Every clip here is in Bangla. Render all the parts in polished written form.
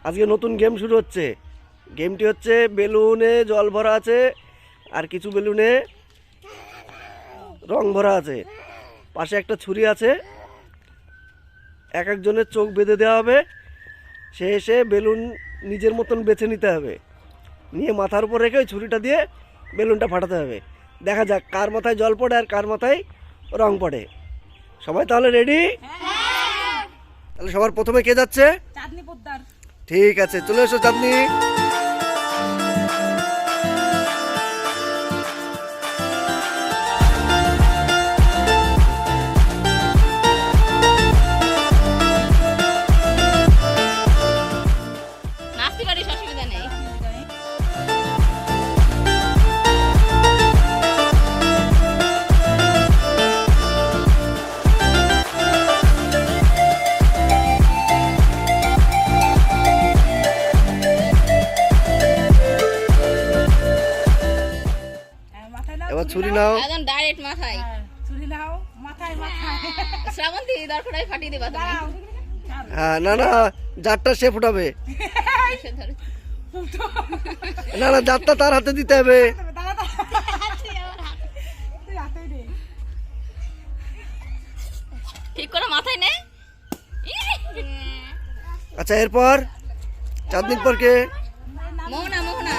আজকে নতুন গেম শুরু হচ্ছে। গেমটি হচ্ছে বেলুনে জল ভরা আছে আর কিছু বেলুনে রং ভরা আছে। পাশে একটা ছুরি আছে, এক একজনের চোখ বেঁধে দেওয়া হবে। সে এসে বেলুন নিজের মতন বেছে নিতে হবে, নিয়ে মাথার উপর রেখে ওই ছুরিটা দিয়ে বেলুনটা ফাটাতে হবে। দেখা যাক কার মাথায় জল পড়ে আর কার মাথায় রং পড়ে। সবাই তাহলে রেডি? তাহলে সবার প্রথমে কে যাচ্ছে? চাঁদনি পোদ্দার। ঠিক আছে, চলে এসো চাঁদনি। নাচতে পারিস, অসুবিধা নেই। এবার ছুরি নাও। একদম ডাইরেক্ট মাথায়। ছুরি নাও, মাথায় মাথায়। শ্রাবন্তী দরকার ফাটিয়ে দেবা তুমি। দাঁড়াও। হ্যাঁ, না না, জারটা সে ফুটাবে। এসে ধরে। না না, জারটা তার হাতে দিতে হবে। দাঁড়া দাঁড়া। তুই হাতেই দে। ঠিক করে মাথায় নে। আচ্ছা, এরপর চাঁদনির পর কে? মোহনা মোহনা।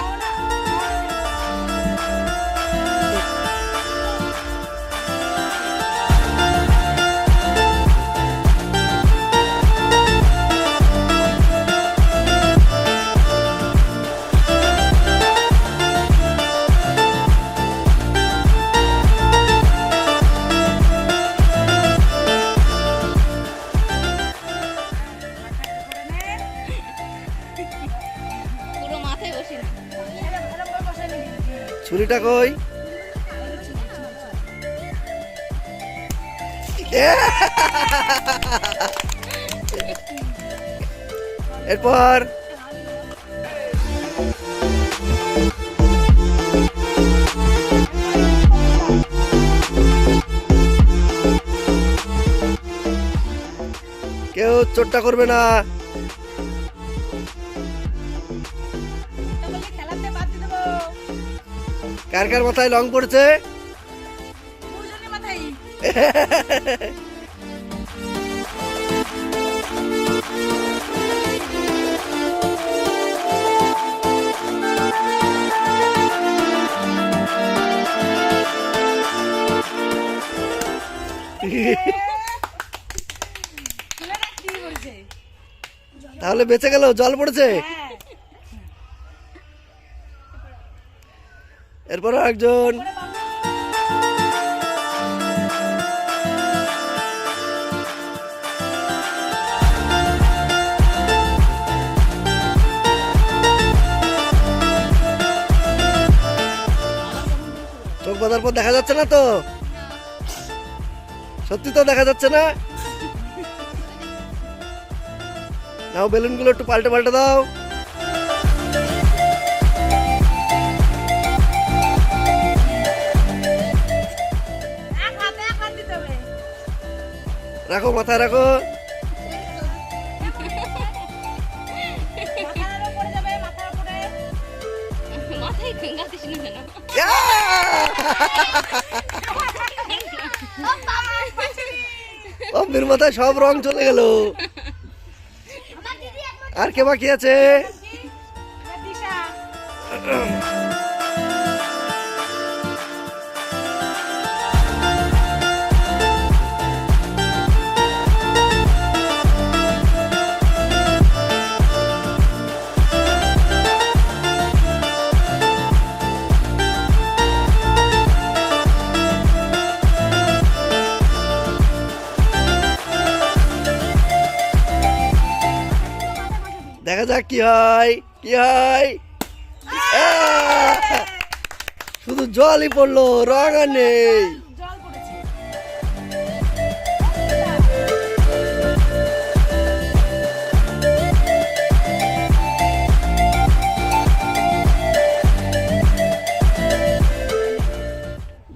পুরো মাথায় বসে না। ছুরিটা কই? এরপর কেউ চোটটা করবে না। খেলাতে বাদ দিয়ে দেবো। কার কার মাথায় রং পড়েছে? দুজনের মাথায়। তুলে রাখতে বলছে। তাহলে বেঁচে গেল, জল পড়েছে। হ্যাঁ। এরপর একজন। চোখ বাঁধার পর দেখা যাচ্ছে না তো? সত্যি তো দেখা যাচ্ছে না? নাও, বেলুনগুলো একটু পাল্টে পাল্টে দাও। এক হাত দিতে হবে। রাখো, মাথায় রাখো। মাথার উপরে যাবে, মাথার উপরে। মাথায় গাঁথিস না কেন? ও, মেয়ের মাথায় সব রং চলে গেল। আর কে বাকি আছে? দিশা। দেখা যাক কি হয়, কি হয়। শুধু জলই পড়লো, রং আর নেই। জল পড়েছে।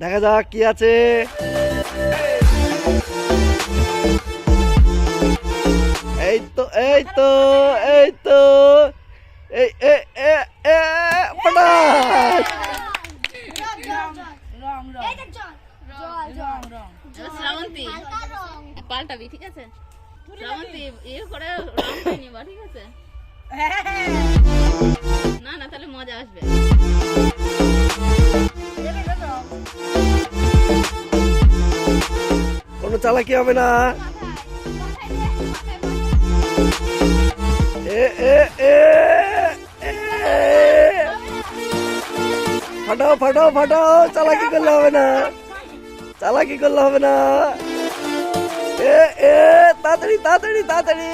দেখা যাক কি আছে। এই তো এই এ এ এ ফটাস এবার শ্রাবন্তী পাল্টাবি, ঠিক আছে? শ্রাবন্তী ইয়ে করে রং করে নিবা, ঠিক আছে? না না, তাহলে মজা আসবে। কোনো চালাকি হবে না। এ এ এ এ ফাটাও ফাটাও ফাটাও, চালাকি করলে হবে না, চালাকি করলে হবে না। এ এ তাড়াতাড়ি তাড়াতাড়ি তাড়াতাড়ি।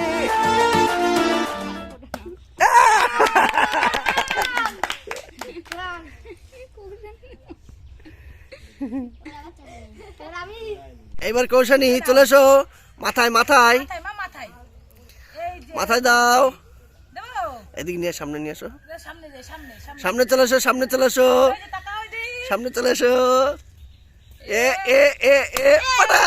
এইবার কৌশানি চলে এসো, মাথায় মাথায় মাথায় দাও। এদিকে নিয়ে সামনে নিয়ে এসো, সামনে চলে এসো, সামনে চলে এসো, সামনে চলে এসো। এ এ এ এ পাটা